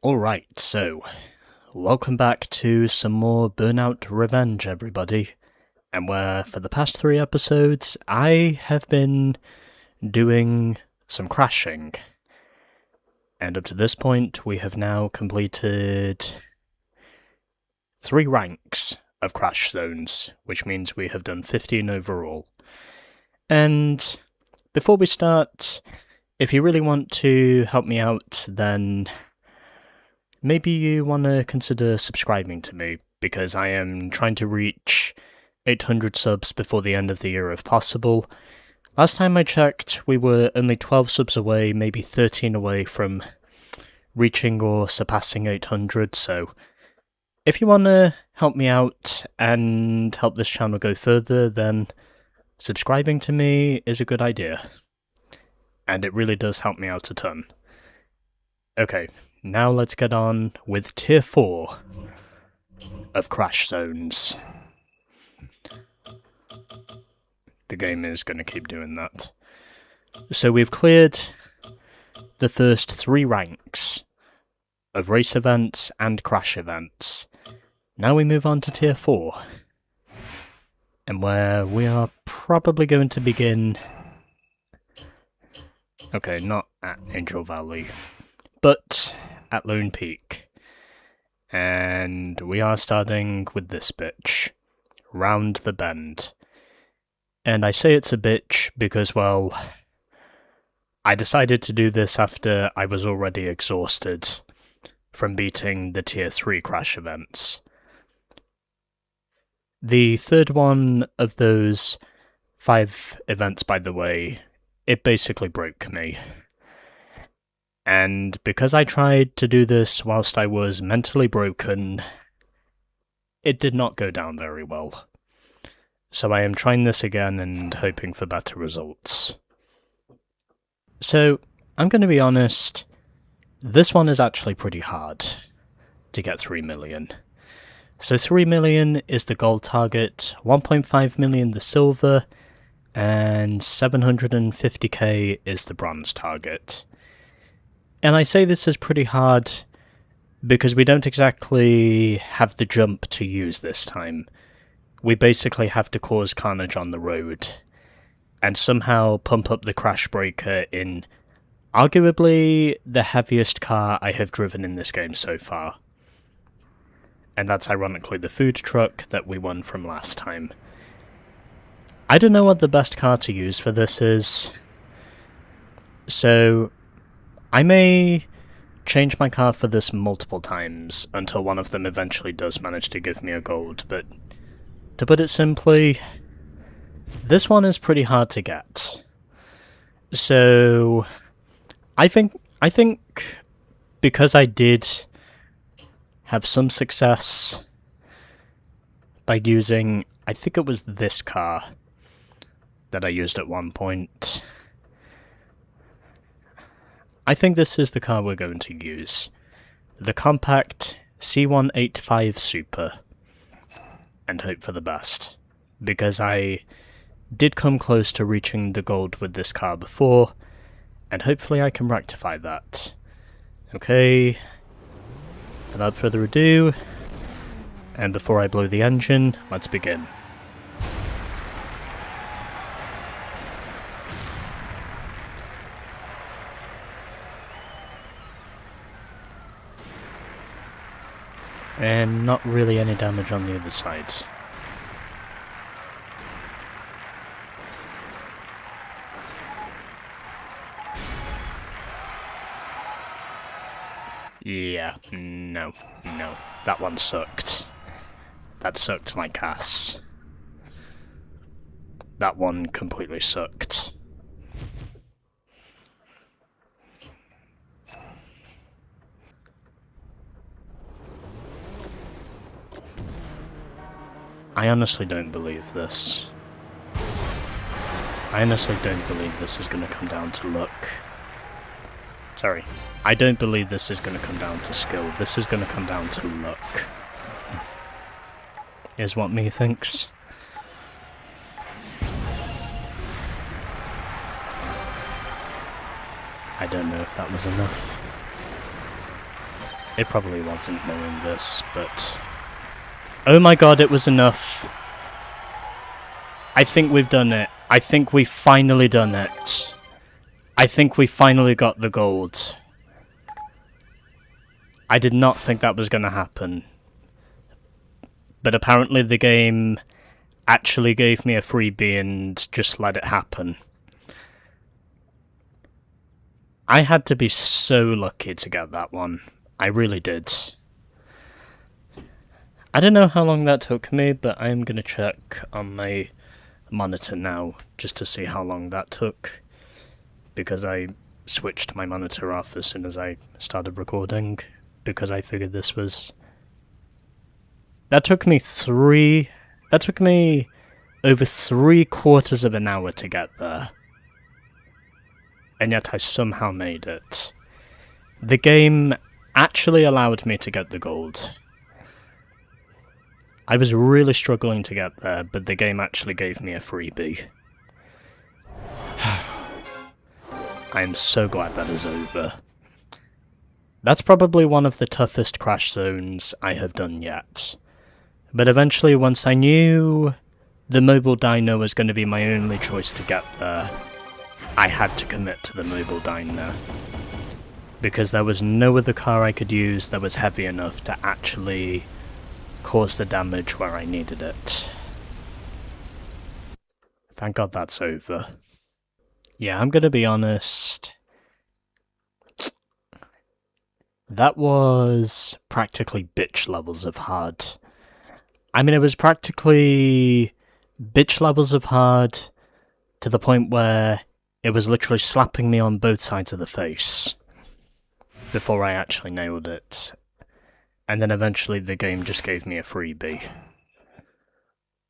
Alright, so, welcome back to some more Burnout Revenge, everybody. And where, for the past 3 episodes, I have been doing some crashing. And up to this point, we have now completed 3 ranks of crash zones, which means we have done 15 overall. And before we start, if you really want to help me out, then maybe you want to consider subscribing to me, because I am trying to reach 800 subs before the end of the year if possible. Last time I checked, we were only 12 subs away, maybe 13 away from reaching or surpassing 800, so if you want to help me out and help this channel go further, then subscribing to me is a good idea. And it really does help me out a ton. Okay, now let's get on with Tier 4 of Crash Zones. The game is going to keep doing that. So we've cleared the first 3 ranks of race events and crash events. Now we move on to Tier 4. And where we are probably going to begin... Okay, not at Angel Valley, but at Lone Peak. And we are starting with this bitch, Round the Bend. And I say it's a bitch because, well, I decided to do this after I was already exhausted from beating the Tier 3 crash events. The third one of those 5 events, by the way, it basically broke me. And because I tried to do this whilst I was mentally broken, it did not go down very well. So I am trying this again and hoping for better results. So, I'm going to be honest, this one is actually pretty hard to get 3 million. So 3 million is the gold target, 1.5 million the silver, and 750k is the bronze target. And I say this is pretty hard because we don't exactly have the jump to use this time. We basically have to cause carnage on the road and somehow pump up the crash breaker in arguably the heaviest car I have driven in this game so far. And that's ironically the food truck that we won from last time. I don't know what the best car to use for this is, so I may change my car for this multiple times until one of them eventually does manage to give me a gold, but to put it simply, this one is pretty hard to get. So I think because I did have some success by using, I think it was this car that I used at one point. I think this is the car we're going to use. The compact C185 Super. And hope for the best. Because I did come close to reaching the gold with this car before, and hopefully I can rectify that. Okay, without further ado, and before I blow the engine, let's begin. And not really any damage on the other side. Yeah, no, that one sucked. That sucked like ass. That one completely sucked. I honestly don't believe this. I honestly don't believe this is going to come down to luck. Sorry. I don't believe this is going to come down to skill. This is going to come down to luck. Is what me thinks. I don't know if that was enough. It probably wasn't knowing this, but... Oh my god, it was enough. I think we've done it. I think we've finally done it. I think we finally got the gold. I did not think that was going to happen. But apparently the game actually gave me a freebie and just let it happen. I had to be so lucky to get that one. I really did. I don't know how long that took me, but I am going to check on my monitor now, just to see how long that took. Because I switched my monitor off as soon as I started recording, because I figured this was... That took me over 3/4 of an hour to get there. And yet I somehow made it. The game actually allowed me to get the gold. I was really struggling to get there, but the game actually gave me a freebie. I am so glad that is over. That's probably one of the toughest crash zones I have done yet. But eventually, once I knew the mobile diner was going to be my only choice to get there, I had to commit to the mobile diner. Because there was no other car I could use that was heavy enough to actually cause the damage where I needed it. Thank God that's over. Yeah, I'm gonna be honest. That was practically bitch levels of hard. I mean, it was practically bitch levels of hard to the point where it was literally slapping me on both sides of the face before I actually nailed it. And then eventually the game just gave me a freebie.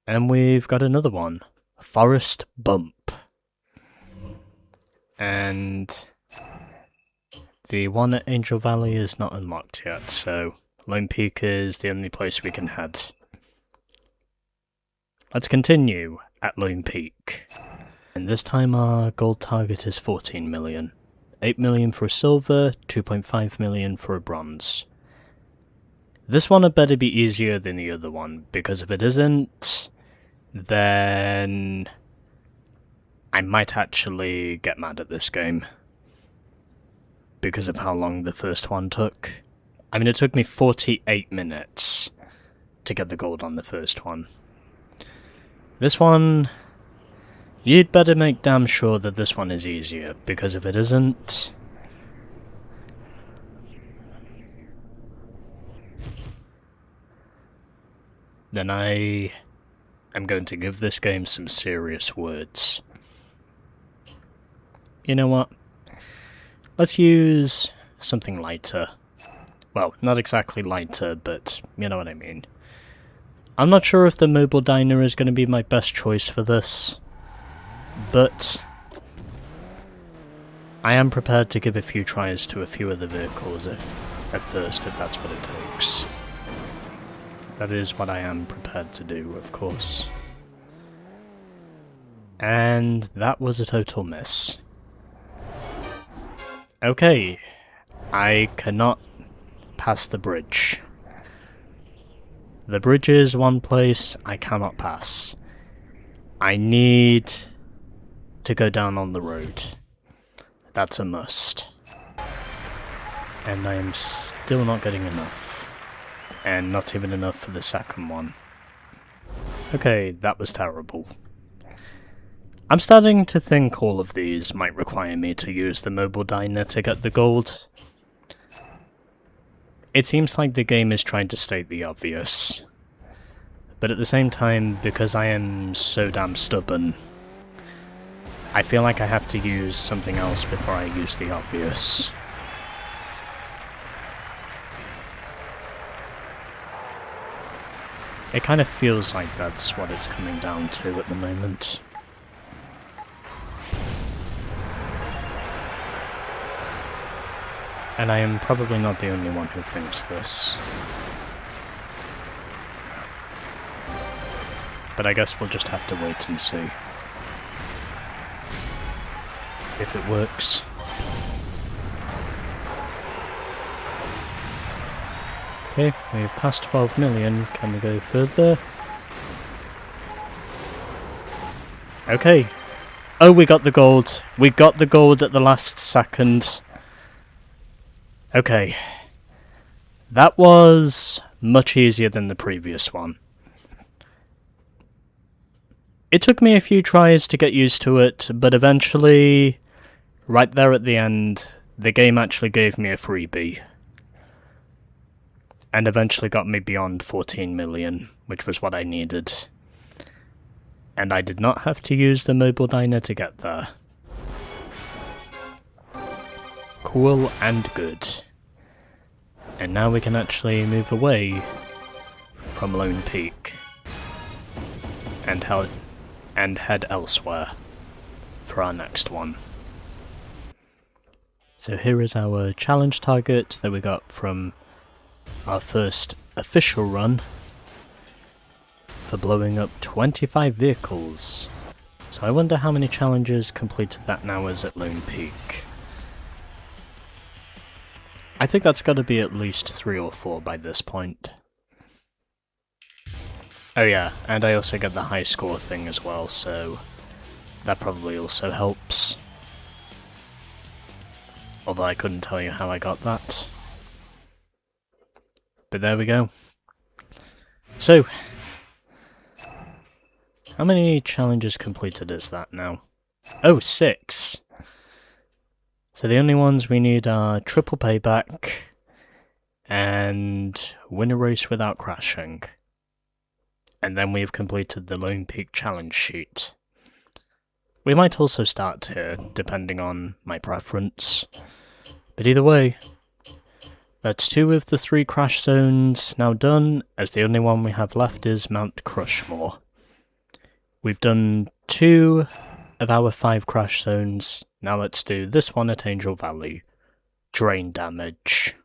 And we've got another one. Forest Bump. And the one at Angel Valley is not unlocked yet, so Lone Peak is the only place we can head. Let's continue at Lone Peak. And this time our gold target is 14 million. 8 million for a silver, 2.5 million for a bronze. This one had better be easier than the other one, because if it isn't, then I might actually get mad at this game. Because of how long the first one took. I mean, it took me 48 minutes to get the gold on the first one. This one, you'd better make damn sure that this one is easier, because if it isn't... then I am going to give this game some serious words. You know what? Let's use something lighter. Well, not exactly lighter, but you know what I mean. I'm not sure if the mobile diner is going to be my best choice for this, but I am prepared to give a few tries to a few other vehicles at first, if that's what it takes. That is what I am prepared to do, of course. And that was a total miss. Okay, I cannot pass the bridge. The bridge is one place I cannot pass. I need to go down on the road. That's a must. And I am still not getting enough. And not even enough for the second one. Okay, that was terrible. I'm starting to think all of these might require me to use the mobile diner to get the gold. It seems like the game is trying to state the obvious. But at the same time, because I am so damn stubborn, I feel like I have to use something else before I use the obvious. It kind of feels like that's what it's coming down to at the moment. And I am probably not the only one who thinks this. But I guess we'll just have to wait and see. If it works. Okay, we've passed 12 million. Can we go further? Okay. Oh, we got the gold. We got the gold at the last second. Okay. That was much easier than the previous one. It took me a few tries to get used to it, but eventually, right there at the end, the game actually gave me a freebie. And eventually got me beyond 14 million, which was what I needed. And I did not have to use the mobile diner to get there. Cool and good. And now we can actually move away from Lone Peak and head elsewhere for our next one. So here is our challenge target that we got from our first official run for blowing up 25 vehicles. So I wonder how many challenges completed that now is at Lone Peak. I think that's got to be at least 3 or 4 by this point. Oh yeah, and I also get the high score thing as well, so that probably also helps. Although I couldn't tell you how I got that. But there we go. So, how many challenges completed is that now? Oh, 6! So the only ones we need are triple payback and win a race without crashing. And then we've completed the Lone Peak challenge sheet. We might also start here, depending on my preference. But either way, that's 2 of the 3 crash zones now done, as the only one we have left is Mount Crushmore. We've done 2 of our 5 crash zones. Now let's do this one at Angel Valley. Drain damage.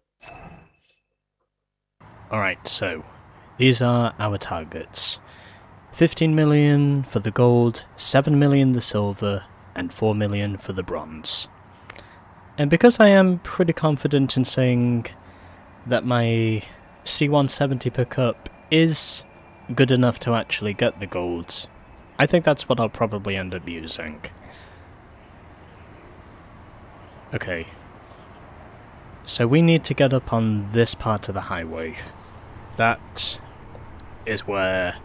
Alright, so these are our targets. 15 million for the gold, 7 million the silver, and 4 million for the bronze. And because I am pretty confident in saying that my C170 pickup is good enough to actually get the gold, I think that's what I'll probably end up using. Okay. So we need to get up on this part of the highway. That is where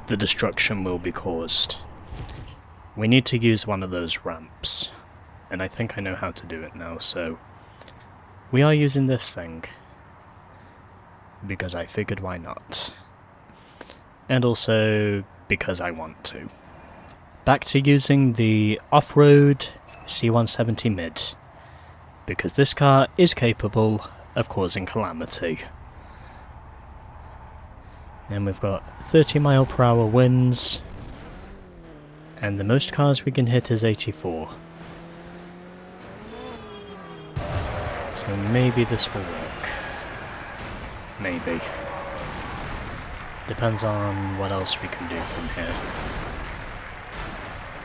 the destruction will be caused. We need to use one of those ramps. And I think I know how to do it now, so we are using this thing. Because I figured why not. And also because I want to. Back to using the off-road C170 mid. Because this car is capable of causing calamity. And we've got 30 mile per hour winds. And the most cars we can hit is 84. So maybe this will work. Maybe. Depends on what else we can do from here.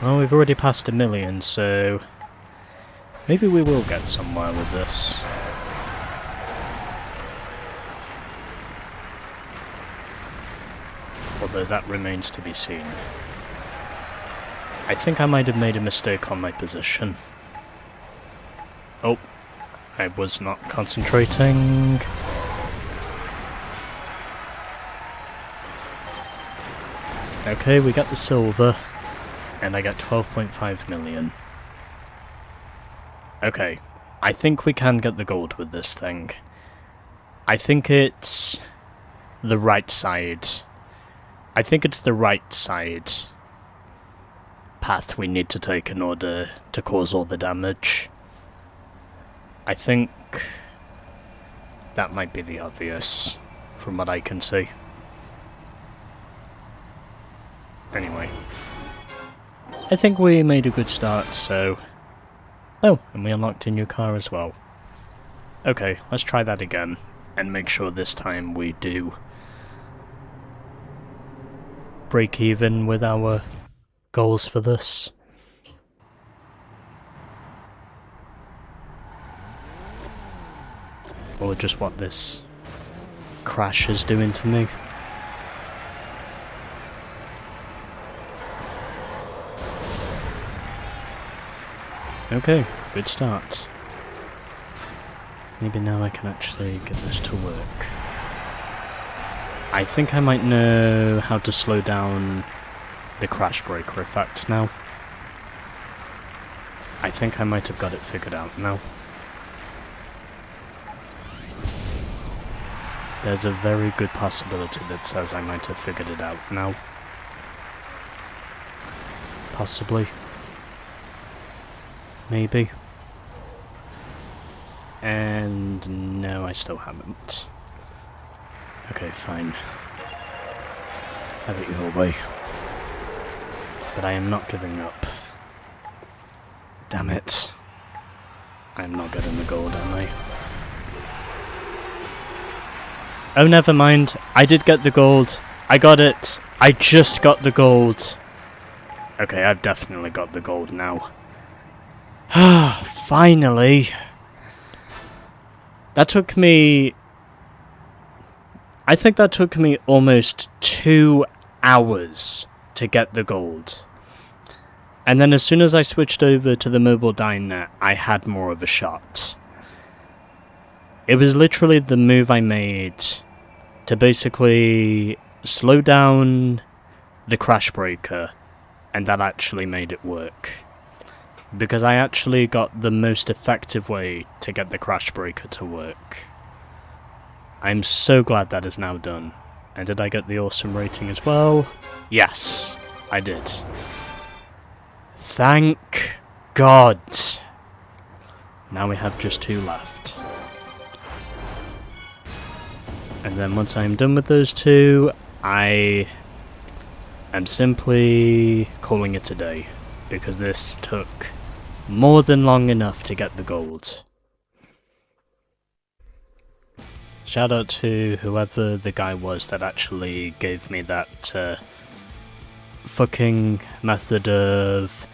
Well, we've already passed 1 million, so maybe we will get somewhere with this. Although that remains to be seen. I think I might have made a mistake on my position. Oh, I was not concentrating. Okay, we got the silver, and I got 12.5 million. Okay, I think we can get the gold with this thing. I think it's the right side. I think it's the right side path we need to take in order to cause all the damage. I think that might be the obvious, from what I can see. Anyway, I think we made a good start, so... Oh, and we unlocked a new car as well. Okay, let's try that again, and make sure this time we do break even with our goals for this. Or just what this crash is doing to me. Okay, good start. Maybe now I can actually get this to work. I think I might know how to slow down the crash breaker effect now. I think I might have got it figured out now. There's a very good possibility that says I might have figured it out now. Possibly. Maybe. And no, I still haven't. Okay, fine. Have it your way. But I am not giving up. Damn it. I'm not getting the gold, am I? Oh, never mind. I did get the gold. I got it. I just got the gold. Okay, I've definitely got the gold now. Finally. That took me... I think that took me almost 2 hours to get the gold. And then as soon as I switched over to the mobile diner, I had more of a shot. It was literally the move I made to basically slow down the crash breaker, and that actually made it work. Because I actually got the most effective way to get the crash breaker to work. I'm so glad that is now done. And did I get the awesome rating as well? Yes, I did. Thank God. Now we have just 2 left. And then once I am done with those 2, I am simply calling it a day. Because this took more than long enough to get the gold. Shout out to whoever the guy was that actually gave me that fucking method of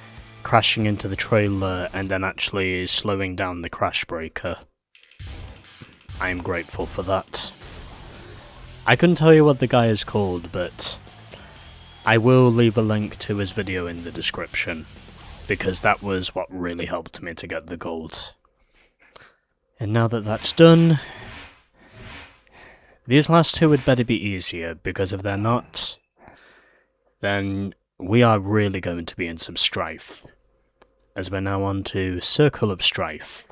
crashing into the trailer and then actually slowing down the crash breaker. I am grateful for that. I couldn't tell you what the guy is called, but I will leave a link to his video in the description, because that was what really helped me to get the gold. And now that that's done, these last 2 would better be easier, because if they're not, then we are really going to be in some strife. As we're now on to Circle of Strife.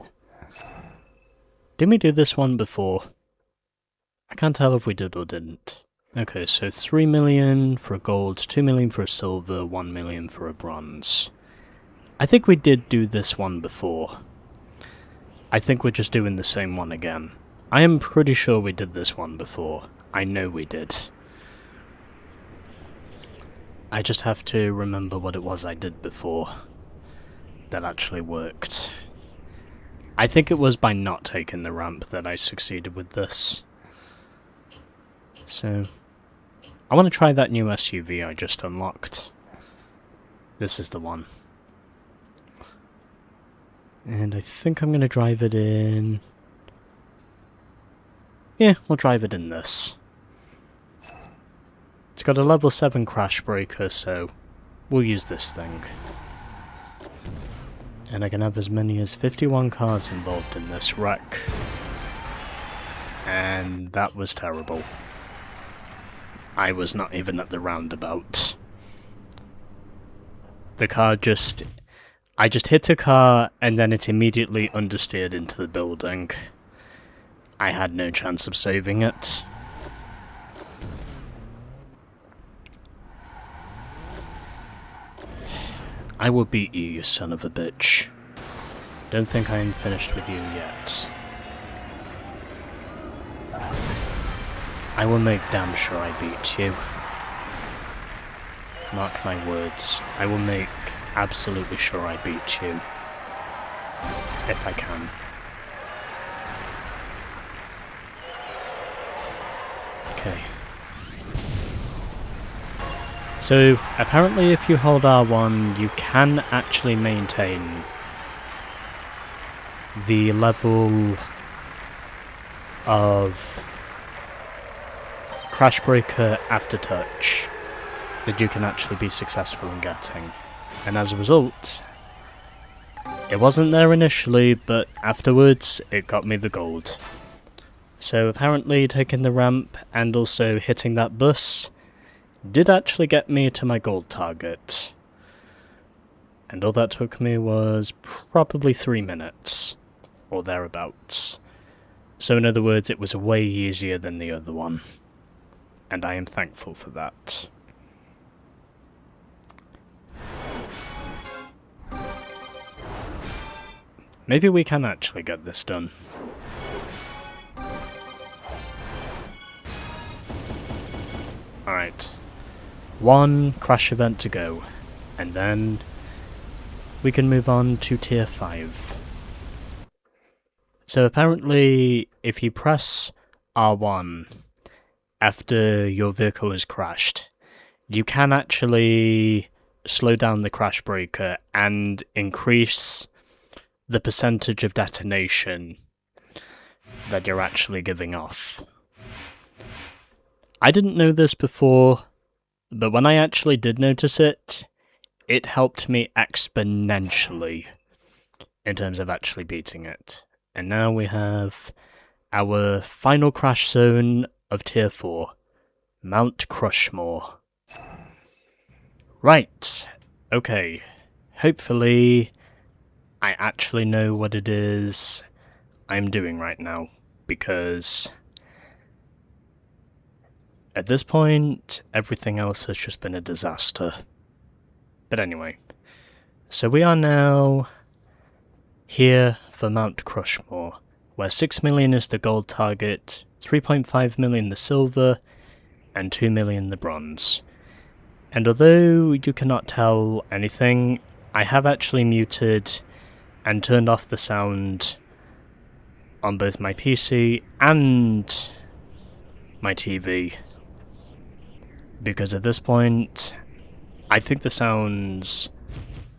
Didn't we do this one before? I can't tell if we did or didn't. Okay, so 3 million for a gold, 2 million for a silver, 1 million for a bronze. I think we did do this one before. I think we're just doing the same one again. I am pretty sure we did this one before. I know we did. I just have to remember what it was I did before that actually worked. I think it was by not taking the ramp that I succeeded with this. So, I want to try that new SUV I just unlocked. This is the one. And I think I'm going to drive it in... Yeah, we'll drive it in this. It's got a level 7 crash breaker, so we'll use this thing. And I can have as many as 51 cars involved in this wreck. And that was terrible. I was not even at the roundabout. The car just... I just hit a car, and then it immediately understeered into the building. I had no chance of saving it. I will beat you, you son of a bitch. Don't think I am finished with you yet. I will make damn sure I beat you. Mark my words, I will make absolutely sure I beat you. If I can. Okay. So, apparently if you hold R1, you can actually maintain the level of Crash Breaker Aftertouch that you can actually be successful in getting. And as a result, it wasn't there initially, but afterwards it got me the gold. So apparently taking the ramp and also hitting that bus did actually get me to my gold target. And all that took me was probably 3 minutes, or thereabouts. So in other words, it was way easier than the other one. And I am thankful for that. Maybe we can actually get this done. Alright. 1 crash event to go. And then we can move on to tier 5. So apparently, if you press R1 after your vehicle is crashed, you can actually slow down the crash breaker and increase the percentage of detonation that you're actually giving off. I didn't know this before, but when I actually did notice it, it helped me exponentially in terms of actually beating it. And now we have our final crash zone of tier 4, Mount Crushmore. Right, okay, hopefully I actually know what it is I'm doing right now, because at this point, everything else has just been a disaster. But anyway, so we are now here for Mount Crushmore, where 6 million is the gold target, 3.5 million the silver, and 2 million the bronze. And although you cannot tell anything, I have actually muted and turned off the sound on both my PC and my TV. Because at this point, I think the sounds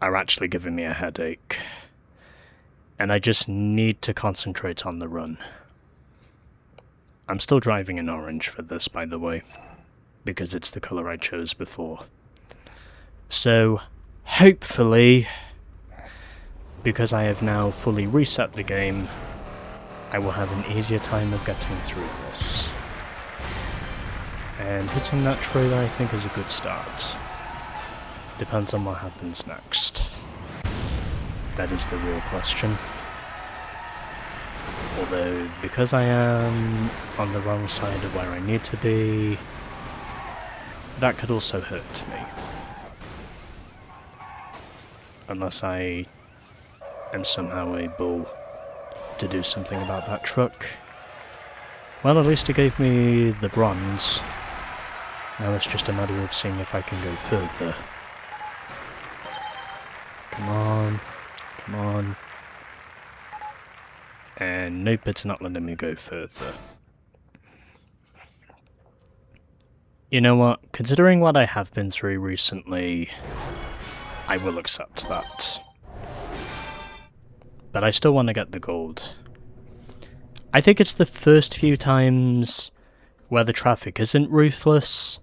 are actually giving me a headache. And I just need to concentrate on the run. I'm still driving in orange for this, by the way, because it's the colour I chose before. So, hopefully, because I have now fully reset the game, I will have an easier time of getting through this. And hitting that trailer I think is a good start. Depends on what happens next. That is the real question. Although, because I am on the wrong side of where I need to be, that could also hurt me. Unless I am somehow able to do something about that truck. Well, at least it gave me the bronze. Now it's just a matter of seeing if I can go further. Come on. Come on. And nope, it's not letting me go further. You know what? Considering what I have been through recently, I will accept that. But I still want to get the gold. I think it's the first few times where the traffic isn't ruthless,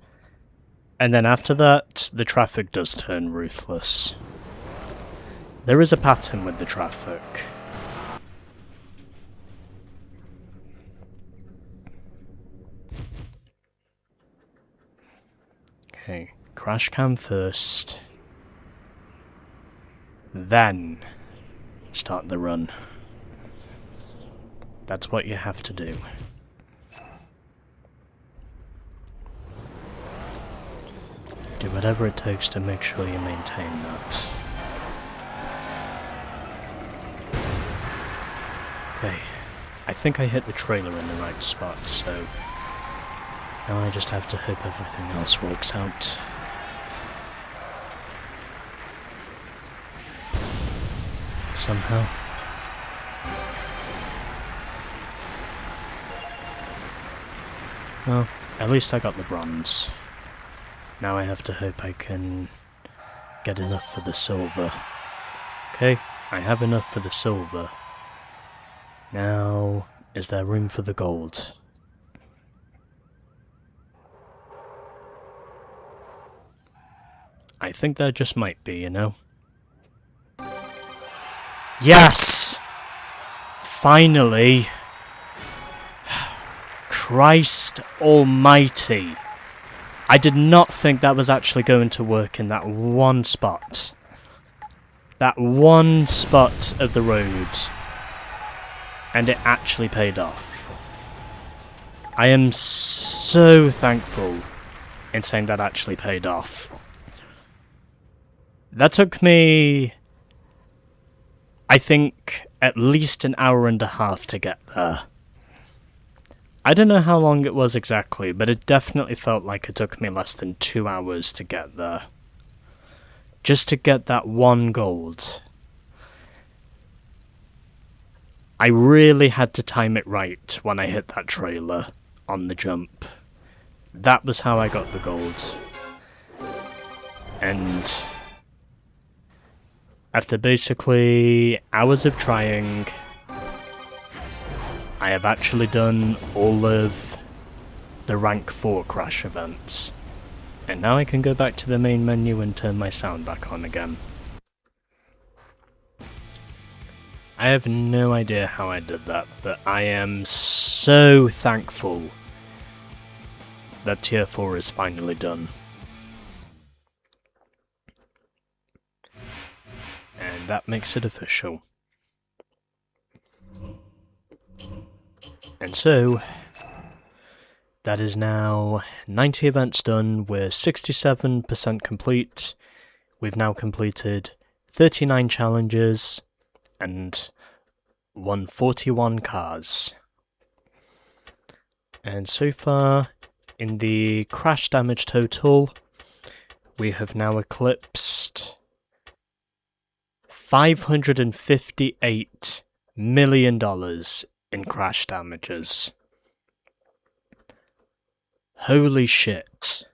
and then after that, the traffic does turn ruthless. There is a pattern with the traffic. Okay, crash cam first. Then start the run. That's what you have to do. Do whatever it takes to make sure you maintain that. Okay, I think I hit the trailer in the right spot, so now I just have to hope everything else works out. Somehow. Well, at least I got the bronze. Now I have to hope I can get enough for the silver. Okay, I have enough for the silver. Now, is there room for the gold? I think there just might be, you know? Yes! Finally! Christ almighty! I did not think that was actually going to work in that one spot. That one spot of the road. And it actually paid off. I am so thankful in saying that actually paid off. That took me, I think, at least an hour and a half to get there. I don't know how long it was exactly, but it definitely felt like it took me less than 2 hours to get there. Just to get that one gold. I really had to time it right when I hit that trailer on the jump. That was how I got the gold. And after basically hours of trying, I have actually done all of the rank 4 crash events. And now I can go back to the main menu and turn my sound back on again. I have no idea how I did that, but I am so thankful that tier 4 is finally done. And that makes it official. And so, that is now 90 events done, we're 67% complete. We've now completed 39 challenges and won 41 cars. And so far, in the crash damage total, we have now eclipsed $558 million in crash damages. Holy shit.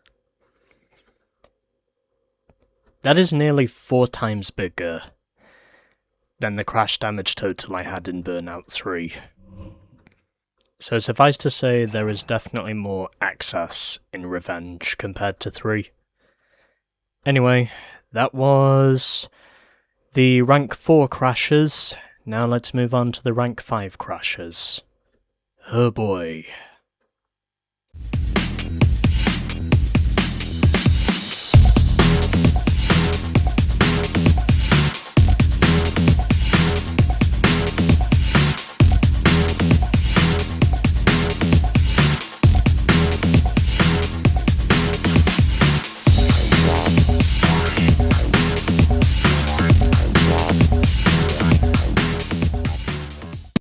That is nearly 4 times bigger than the crash damage total I had in Burnout 3. So suffice to say, there is definitely more access in Revenge compared to 3. Anyway, that was the rank 4 crashes. Now let's move on to the rank 5 crashes. Oh boy.